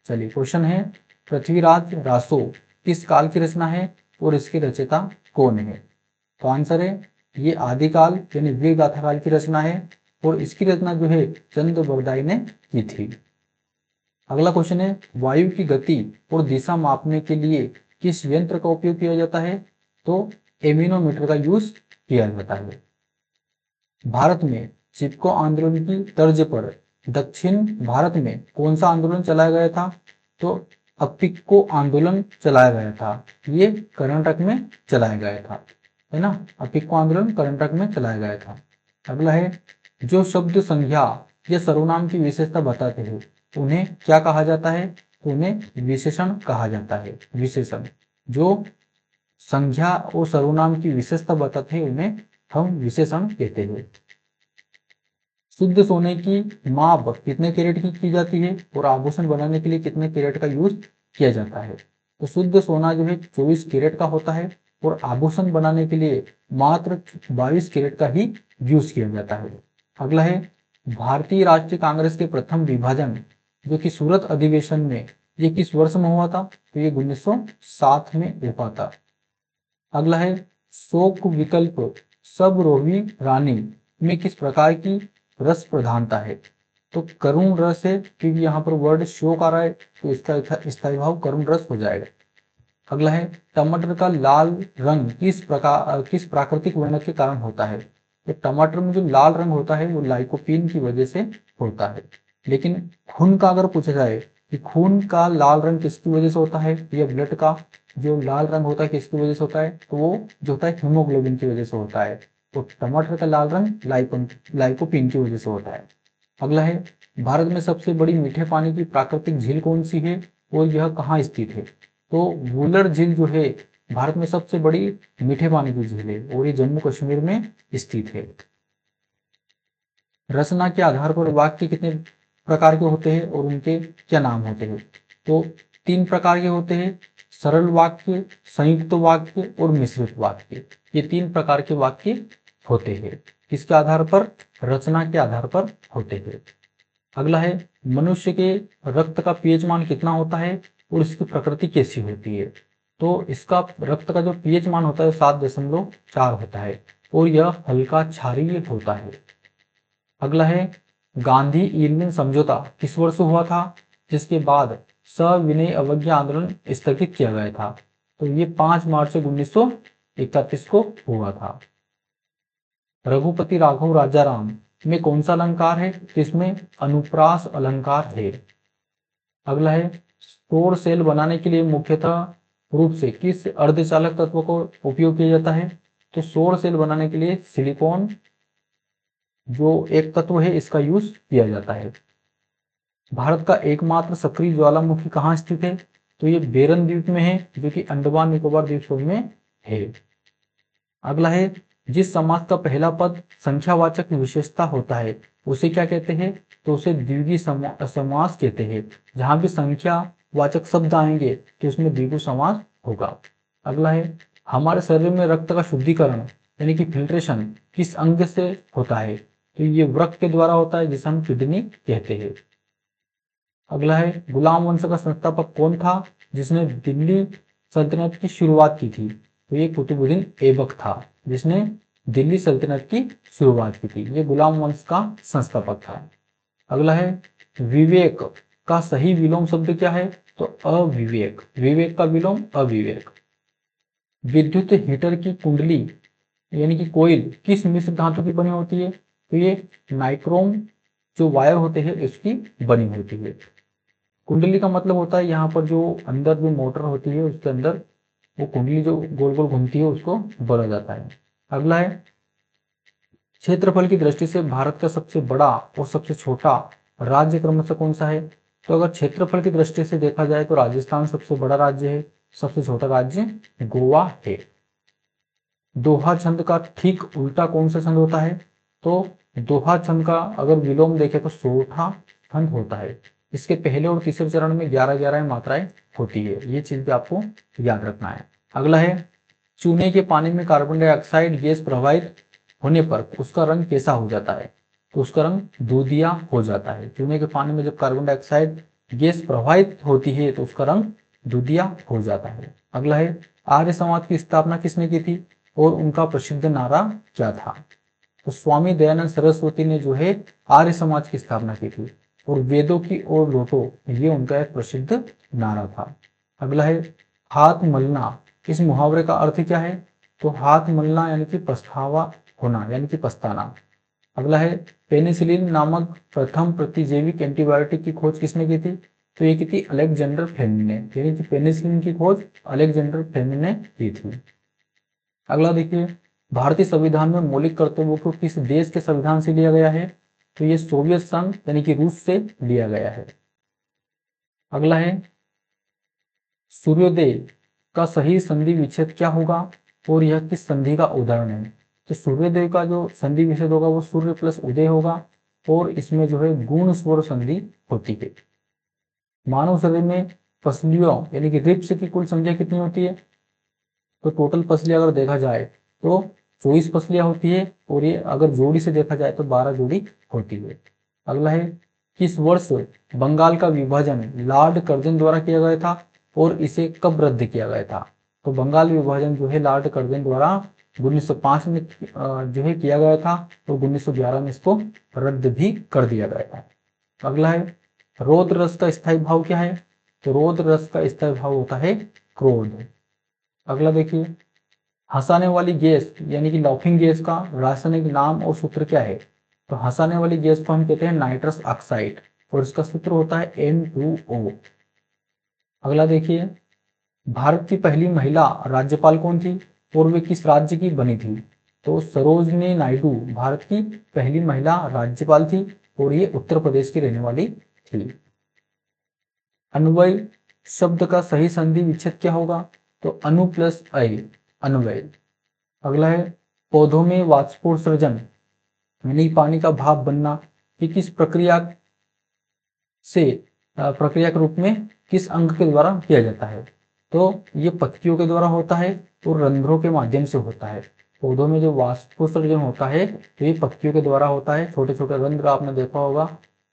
चलिए क्वेश्चन है, पृथ्वीराज रासो किस काल की रचना है और इसके रचयिता कौन है? तो आंसर है ये आदिकाल यानी वीर गाथा काल की रचना है और इसकी रचना जो है चंद्र बरदाई ने की थी। अगला क्वेश्चन है, वायु की गति और दिशा मापने के लिए किस यंत्र का उपयोग किया जाता है? तो एमिनोमीटर का यूज किया जाता है। भारत में चिपको आंदोलन की तर्ज पर दक्षिण भारत में कौन सा आंदोलन चलाया गया था? तो अपिक्को आंदोलन चलाया गया था। ये कर्नाटक में चलाया गया था, है ना। अपिक्को आंदोलन कर्नाटक में चलाया गया था। अगला है, जो शब्द संज्ञा या सर्वनाम की विशेषता बताते हैं उन्हें क्या कहा जाता है? तो उन्हें विशेषण कहा जाता है। विशेषण। जो संज्ञा और सर्वनाम की विशेषता बताते हैं उन्हें हम विशेषण कहते हैं। शुद्ध सोने की माप कितने कैरेट की जाती है और आभूषण बनाने के लिए कितने कैरेट का यूज किया जाता है? तो शुद्ध सोना जो है 24 कैरेट का होता है और आभूषण बनाने के लिए मात्र 22 कैरेट का ही यूज किया जाता है। अगला है, भारतीय राष्ट्रीय कांग्रेस के प्रथम विभाजन जो कि सूरत अधिवेशन में ये किस वर्ष में हुआ था? तो ये 1907 में हुआ था। अगला है, शोक विकल्प सबरोही रानी में किस प्रकार की रस प्रधानता है? तो करुण रस है, क्योंकि यहाँ पर वर्ड शोक आ रहा है तो इसका स्थायी भाव करुण रस हो जाएगा। अगला है, टमाटर का लाल रंग किस प्राकृतिक वर्ण के कारण होता है? तो टमाटर में जो लाल रंग होता है वो लाइकोपीन की वजह से होता है। लेकिन खून का अगर पूछा जाए कि खून का लाल रंग किसकी वजह से होता है या ब्लड का जो लाल रंग होता है किसकी वजह से होता है? तो वो जो होता है हीमोग्लोबिन की वजह से होता है। तो टमाटर का लाल रंग लाइकोपीन की वजह से होता है। अगला है, भारत में सबसे बड़ी मीठे पानी की प्राकृतिक झील कौन सी है और यह कहाँ स्थित है? तो वुलर झील जो है भारत में सबसे बड़ी मीठे पानी की झील है और ये जम्मू कश्मीर में स्थित है। रचना के आधार पर वाक्य कितने प्रकार के होते हैं और उनके क्या नाम होते हैं? तो 3 प्रकार के होते हैं, सरल वाक्य, संयुक्त वाक्य और मिश्रित वाक्य। ये 3 प्रकार के वाक्य होते हैं। किसके आधार पर? रचना के आधार पर होते हैं। अगला है, मनुष्य के रक्त का पीएच मान कितना होता है और इसकी प्रकृति कैसी होती है? तो इसका रक्त का जो पीएच मान होता है 7.4 होता है और यह हल्का क्षारीय होता है। अगला है, गांधी इरविन समझौता किस वर्ष हुआ था जिसके बाद सविनय अवज्ञा आंदोलन स्थगित किया गया था? तो ये 5 मार्च 1931 को हुआ था। रघुपति राघव राजाराम में कौन सा अलंकार है जिसमें अनुप्रास अलंकार है? अगला है, सौर सेल बनाने के लिए मुख्यतः रूप से किस अर्धचालक तत्व को उपयोग किया जाता है? तो सौर सेल बनाने के लिए सिलिकॉन जो एक तत्व है इसका यूज किया जाता है। भारत का एकमात्र सक्रिय ज्वालामुखी कहाँ स्थित है? तो ये बेरन द्वीप में है जो कि अंडमान निकोबार द्वीप समूह में है। अगला है, जिस समास का पहला पद संख्यावाचक विशेषता होता है उसे क्या कहते हैं? तो उसे द्विगु समास कहते हैं। जहां भी संख्यावाचक शब्द आएंगे तो उसमें द्विगु समास होगा। अगला है, हमारे शरीर में रक्त का शुद्धिकरण यानी कि फिल्ट्रेशन किस अंग से होता है? तो ये वृक्क के द्वारा होता है जिसे हम किडनी कहते हैं। अगला है, गुलाम वंश का संस्थापक कौन था जिसने दिल्ली सल्तनत की शुरुआत की थी? तो ये कुतुबुद्दीन ऐबक था जिसने दिल्ली सल्तनत की शुरुआत की थी। ये गुलाम वंश का संस्थापक था। अगला है, विवेक का सही विलोम शब्द क्या है? तो अविवेक। विवेक का विलोम अविवेक। विद्युत हीटर की कुंडली यानी कि कोयल किस मिश्र धातु की बनी होती है? तो ये नाइक्रोम जो वायर होते हैं इसकी बनी होती है। कुंडली का मतलब होता है यहाँ पर जो अंदर जो मोटर होती है उसके अंदर वो कुंडली जो गोल गोल घूमती है उसको बोला जाता है। अगला है, क्षेत्रफल की दृष्टि से भारत का सबसे बड़ा और सबसे छोटा राज्य क्रमशः कौन सा है? तो अगर क्षेत्रफल की दृष्टि से देखा जाए तो राजस्थान सबसे बड़ा राज्य है, सबसे छोटा राज्य गोवा है। दोहा छंद का ठीक उल्टा कौन सा छंद होता है? तो दोहा छंद का अगर विलोम देखें तो सोठा छंद होता है। इसके पहले और तीसरे चरण में 11-11 मात्राएं होती है। ये चीज भी आपको याद रखना है। अगला है, चूने के पानी में कार्बन डाइऑक्साइड गैस प्रवाहित होने पर उसका रंग कैसा हो जाता है? तो उसका रंग दूधिया हो जाता है। चूने के पानी में जब कार्बन डाइऑक्साइड गैस प्रवाहित होती है तो उसका रंग दूधिया हो जाता है। अगला है, आर्य समाज की स्थापना किसने की थी और उनका प्रसिद्ध नारा क्या था? तो स्वामी दयानंद सरस्वती ने जो है आर्य समाज की स्थापना की थी और वेदों की ओर लौटो, ये उनका एक प्रसिद्ध नारा था। अगला है, हाथ मलना, इस मुहावरे का अर्थ क्या है? तो हाथ मलना यानी कि पछतावा होना यानी कि पछताना। अगला है, पेनिसिलिन नामक प्रथम प्रतिजैविक एंटीबायोटिक की खोज किसने की थी? तो ये की थी अलेक्जेंडर फ्लेमिंग ने, यानी कि पेनिसिलिन की खोज अलेक्जेंडर फ्लेमिंग ने की थी। अगला देखिए, भारतीय संविधान में मौलिक कर्तव्यों को किस देश के संविधान से लिया गया है? तो ये सोवियत संघ यानी कि रूस से लिया गया है। अगला है, सूर्योदय का सही संधि विच्छेद क्या होगा और यह किस संधि का उदाहरण है? तो सूर्योदय का जो संधि विच्छेद होगा वो सूर्य प्लस उदय होगा और इसमें जो है गुण स्वर संधि होती है। मानव शरीर में पसलियों यानी कि रिब्स की कुल संख्या कितनी होती है? तो टोटल पसलियां अगर देखा जाए तो 24 पसलियां होती है और ये अगर जोड़ी से देखा जाए तो 12 जोड़ी होती है। अगला है, किस वर्ष बंगाल का विभाजन लॉर्ड कर्जन द्वारा किया गया था और इसे कब रद्द किया गया था? तो बंगाल विभाजन जो है लॉर्ड कर्जन द्वारा 1905 में जो है किया गया था और 1911 में इसको रद्द भी कर दिया गया था। अगला है, रौद्र रस का स्थायी भाव क्या है? तो रौद्र रस का स्थायी भाव होता है क्रोध। अगला देखिए, हंसाने वाली गैस यानी कि लाफिंग गैस का रासायनिक नाम और सूत्र क्या है? तो हंसाने वाली गैस को हम कहते हैं नाइट्रस ऑक्साइड और इसका सूत्र होता है N2O। अगला देखिए, भारत की पहली महिला राज्यपाल कौन थी और वे किस राज्य की बनी थी? तो सरोजनी नायडू भारत की पहली महिला राज्यपाल थी और ये उत्तर प्रदेश की रहने वाली थी। अन्वय शब्द का सही संधि विच्छेद क्या होगा? तो अनु प्लस अय, अन्वय। अगला है, पौधों में वाष्पोत्सर्जन यानी पानी का भाप बनना, ये किस प्रक्रिया से प्रक्रिया के रूप में किस अंग के द्वारा किया जाता है? तो ये पत्तियों के द्वारा होता है और रंध्रों के माध्यम से होता है। पौधों में जो वाष्पोत्सर्जन होता है तो ये पत्तियों के द्वारा होता है। छोटे छोटे रंध्र आपने देखा होगा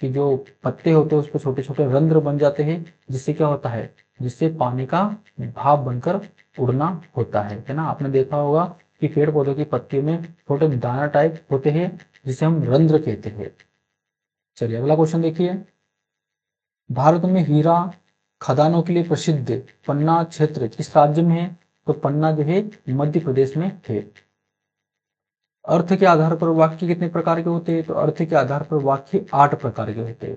कि जो पत्ते होते हैं उस पर छोटे छोटे रंध्र बन जाते हैं, जिससे क्या होता है, जिससे पानी का भाप बनकर उड़ना होता है ना। आपने देखा होगा कि पेड़ पौधों की पत्तियों में छोटे दाना टाइप होते हैं जिसे हम रंध्र कहते हैं। चलिए अगला क्वेश्चन देखिए, भारत में हीरा खदानों के लिए प्रसिद्ध पन्ना क्षेत्र किस राज्य में है? तो पन्ना जो है मध्य प्रदेश में है। अर्थ के आधार पर वाक्य कितने प्रकार के होते हैं? तो अर्थ के आधार पर वाक्य 8 प्रकार के होते हैं।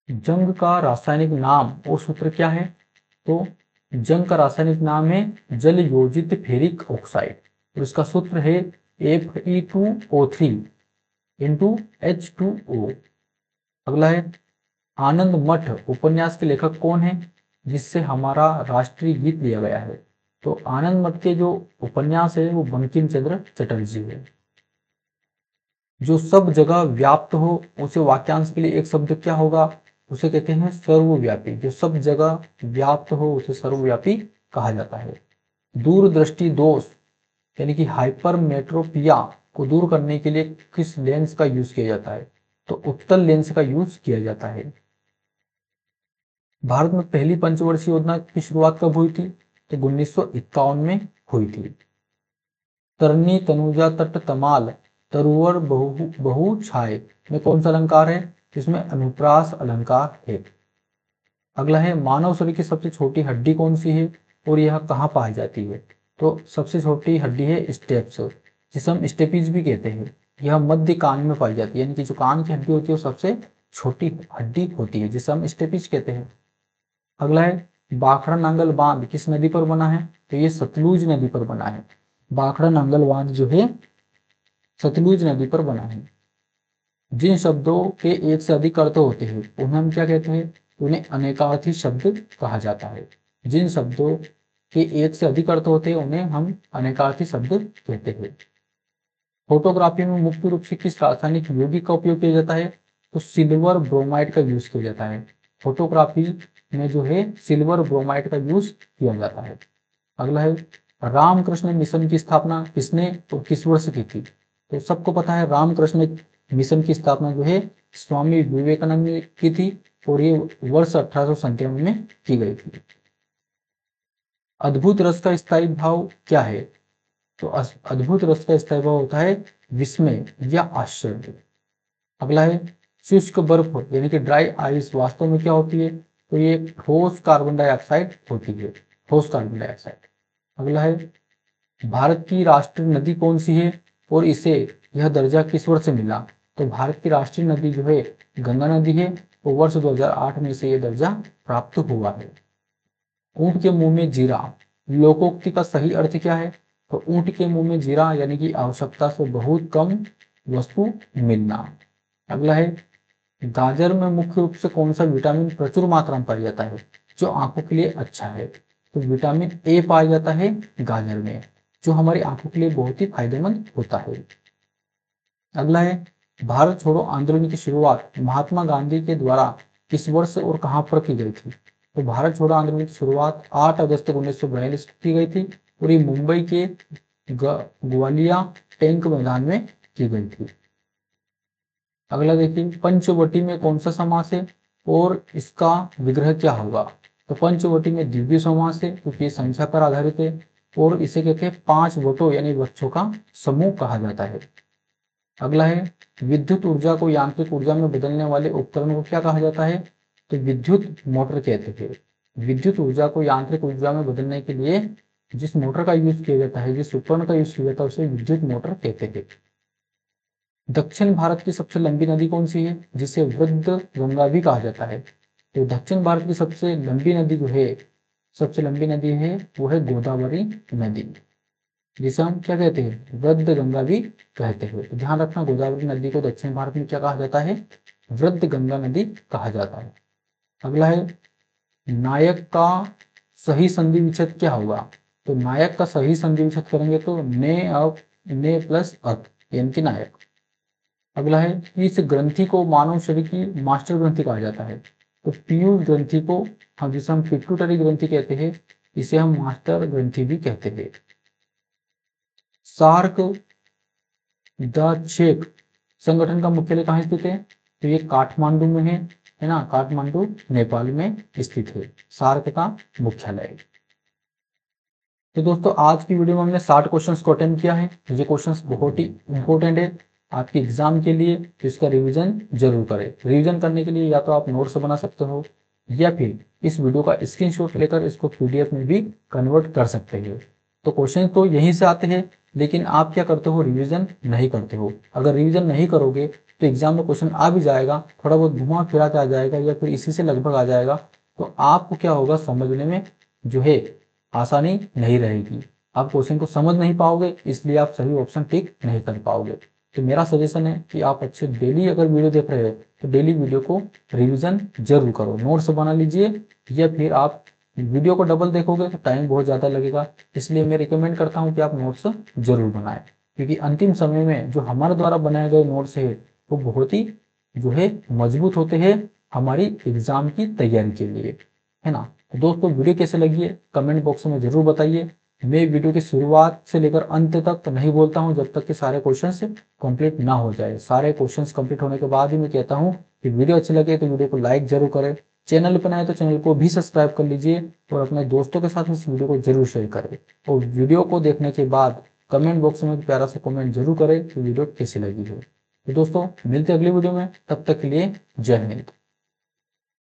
जंग का रासायनिक नाम और सूत्र क्या है? तो जंग का रासायनिक नाम है जल योजित फेरिक ऑक्साइड और इसका सूत्र है Fe2O3 इंटू H2O। अगला है, आनंद मठ उपन्यास के लेखक कौन है जिससे हमारा राष्ट्रीय गीत लिया गया है? तो आनंद मठ के जो उपन्यास है वो बंकिम चंद्र चटर्जी है। जो सब जगह व्याप्त हो उसे वाक्यांश के लिए एक शब्द क्या होगा? उसे कहते हैं सर्वव्यापी। जो सब जगह व्याप्त हो उसे सर्वव्यापी कहा जाता है। दूरदृष्टि दोष यानी कि हाइपरमेट्रोपिया को दूर करने के लिए किस लेंस का यूज किया जाता है? तो उत्तल लेंस का यूज किया जाता है। भारत में पहली पंचवर्षीय योजना की शुरुआत कब हुई थी? तो 1951 में हुई थी। तरनी तनुजा तट तमाल तरुवर बहु छाए में कौन सा अलंकार है? इसमें अनुप्रास अलंकार है। अगला है, मानव शरीर की सबसे छोटी हड्डी कौन सी है और यह कहाँ पाई जाती है? तो सबसे छोटी हड्डी है स्टेप्स, जिसे हम स्टेपीज भी कहते हैं। यह मध्य कान में पाई जाती है, यानी कि जो कान की हड्डी होती है वो सबसे छोटी हड्डी होती है जिसे हम स्टेपीज कहते हैं। अगला है, बाखड़ा नांगल बांध किस नदी पर बना है? तो ये सतलुज नदी पर बना है। बाखड़ा नांगल बांध जो है सतलुज नदी पर बना है। जिन शब्दों के एक से अधिक अर्थ होते हैं उन्हें हम क्या कहते हैं? उन्हें अनेकार्थी शब्द कहा जाता है। जिन शब्दों के एक से अधिक अर्थ होते हैं उन्हें हम अनेकार्थी शब्द कहते हैं। फोटोग्राफी में मुख्य रूप से किस रासायनिक यौगिक का उपयोग किया जाता है? तो सिल्वर ब्रोमाइड का यूज किया जाता है। फोटोग्राफी में जो है सिल्वर ब्रोमाइड का यूज किया जाता है। अगला है, रामकृष्ण मिशन की स्थापना किसने और किस वर्ष की थी? तो सबको पता है रामकृष्ण मिशन की स्थापना जो है स्वामी विवेकानंद ने की थी और ये वर्ष 1897 में की गई थी। अद्भुत रस का स्थायी भाव क्या है? तो अद्भुत रस का स्थायी भाव होता है विस्मय या आश्चर्य। अगला है शुष्क बर्फ यानी कि ड्राई आइस वास्तव में क्या होती है? तो ये ठोस कार्बन डाइऑक्साइड होती है, ठोस कार्बन डाइऑक्साइड। अगला है भारत की राष्ट्रीय नदी कौन सी है और इसे यह दर्जा किस वर्ष से मिला? तो भारत की राष्ट्रीय नदी जो है गंगा नदी है और वर्ष 2008 में से यह दर्जा प्राप्त हुआ है। ऊंट के मुंह में जीरा लोकोक्ति का सही अर्थ क्या है? तो ऊंट के मुंह में जीरा यानी कि आवश्यकता से बहुत कम वस्तु मिलना। अगला है गाजर में मुख्य रूप से कौन सा विटामिन प्रचुर मात्रा में पाया जाता है जो आंखों के लिए अच्छा है? तो विटामिन ए पाया जाता है गाजर में, जो हमारी आंखों के लिए बहुत ही फायदेमंद होता है। अगला है भारत छोड़ो आंदोलन की शुरुआत महात्मा गांधी के द्वारा किस वर्ष और कहां पर की गई थी? तो भारत छोड़ो आंदोलन की शुरुआत 8 अगस्त 1942 को की गई थी और ये मुंबई के ग्वालिया टैंक मैदान में की गई थी। अगला देखिए पंचवटी में कौन सा समास है और इसका विग्रह क्या होगा? तो पंचवटी में द्वितीय समास है क्योंकि ये संख्या पर आधारित है और इसे कहते हैं 5 वटों यानी वृक्षों का समूह कहा जाता है। अगला है विद्युत ऊर्जा को यांत्रिक ऊर्जा में बदलने वाले उपकरण को क्या कहा जाता है? तो विद्युत मोटर कहते हैं। विद्युत ऊर्जा को यांत्रिक ऊर्जा में बदलने के लिए जिस मोटर का यूज किया जाता है, जिस उपकरण का यूज किया जाता है उसे विद्युत मोटर कहते हैं। दक्षिण भारत की सबसे लंबी नदी कौन सी है जिसे वृद्ध गंगा भी कहा जाता है? तो दक्षिण भारत की सबसे लंबी नदी जो है, सबसे लंबी नदी है वो है गोदावरी नदी, जिसे हम क्या कहते हैं? वृद्ध गंगा भी कहते हैं। तो ध्यान रखना गोदावरी नदी को दक्षिण भारत में क्या कहा जाता है? वृद्ध गंगा नदी कहा जाता है। अगला है नायक का सही संधि विच्छेद क्या होगा? तो नायक का सही संधि विच्छेद करेंगे तो ने प्लस अत यानी कि नायक। अगला है इस ग्रंथि को मानव शरीर की मास्टर ग्रंथि कहा जाता है। तो पीयूष ग्रंथि को हम जिसे हम पिट्यूटरी ग्रंथि कहते हैं, इसे हम मास्टर ग्रंथि भी कहते हैं। सार्क द छेक संगठन का मुख्यालय कहाँ स्थित है? तो ये काठमांडू में है ना, काठमांडू नेपाल में स्थित है सार्क का मुख्यालय। तो दोस्तों आज की वीडियो में हमने 60 क्वेश्चंस को अटेम्प्ट किया है। ये क्वेश्चंस बहुत ही इंपॉर्टेंट है आपके एग्जाम के लिए, तो इसका रिवीजन जरूर करें। रिवीजन करने के लिए या तो आप नोट्स बना सकते हो या फिर इस वीडियो का स्क्रीनशॉट लेकर इसको पीडीएफ में भी कन्वर्ट कर सकते हो। तो क्वेश्चन तो यहीं से आते हैं, लेकिन आप क्या करते हो? रिवीजन नहीं करते हो। अगर रिवीजन नहीं करोगे तो एग्जाम में क्वेश्चन आ भी जाएगा, थोड़ा बहुत घुमा फिरा के आ जाएगा या फिर इसी से लगभग आ जाएगा, तो आपको क्या होगा? समझने में जो है आसानी नहीं रहेगी, आप क्वेश्चन को समझ नहीं पाओगे, इसलिए आप सही ऑप्शन टिक नहीं कर पाओगे। तो मेरा सजेशन है कि आप अच्छे डेली अगर वीडियो देख रहे हो तो डेली वीडियो को रिवीजन जरूर करो, नोट्स बना लीजिए, या फिर आप वीडियो को डबल देखोगे तो टाइम बहुत ज्यादा लगेगा। इसलिए मैं रिकमेंड करता हूँ कि आप नोट्स जरूर बनाएं, क्योंकि अंतिम समय में जो हमारे द्वारा बनाए गए नोट्स है वो बहुत ही जो है मजबूत होते हैं हमारी एग्जाम की तैयारी के लिए, है ना। तो दोस्तों वीडियो कैसे लगी है कमेंट बॉक्स में जरूर बताइए। मैं वीडियो की शुरुआत से लेकर अंत तक तो नहीं बोलता हूं जब तक कि सारे क्वेश्चंस कंप्लीट ना हो जाए। सारे क्वेश्चंस कंप्लीट होने के बाद ही मैं कहता हूं कि वीडियो अच्छी लगे तो वीडियो को लाइक जरूर करें, चैनल पर नए तो चैनल को भी सब्सक्राइब कर लीजिए और अपने दोस्तों के साथ इस वीडियो को जरूर शेयर करें। और वीडियो को देखने के बाद कमेंट बॉक्स में प्यारा सा कमेंट जरूर करें कि वीडियो कैसी लगी है। तो दोस्तों मिलते अगली वीडियो में, तब तक के लिए जय हिंद।